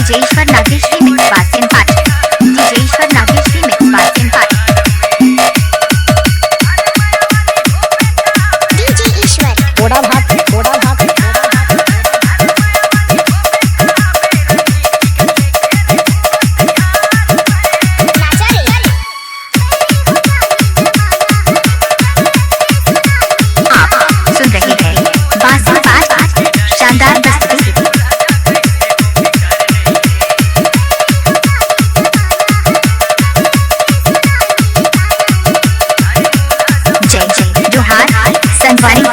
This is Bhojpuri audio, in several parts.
डीजेश्वर नागेश रिमिक्स बासिम पाठ। डीजेश्वर नागेश रिमिक्स बासिम पाठ। डीजे ईश्वर थोड़ा भाग थोड़ा भाग सुन रहे हैं बासिम पाठ शानदार प्रस्तुति। जय जय जोहार संगवारी हो।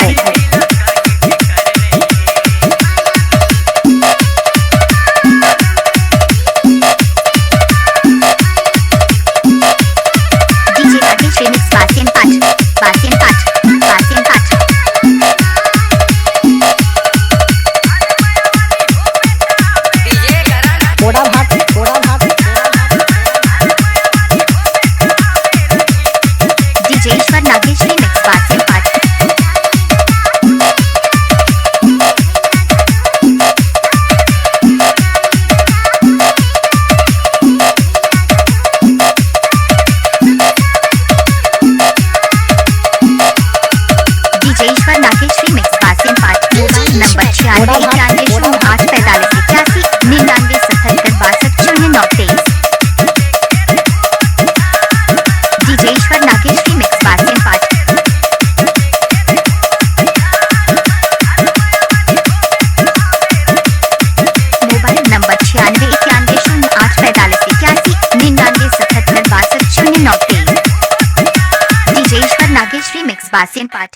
डीजे नागेश रिमिक्स बासिम पाठ बासिम पाठ बासिम पाठ। थोड़ा भाग थोड़ा भाग डीजेश्वर नागेश रिमिक्स बासिम पाठ। डीजेश्वर नागेश रिमिक्स बासिम पाठ। मोबाइल नंबर 96 डीजेश्वर नागेश रिमिक्स बासिम पाठ। मोबाइल नंबर 96 डीजेश्वर नागेश रिमिक्स बासिम पाठ।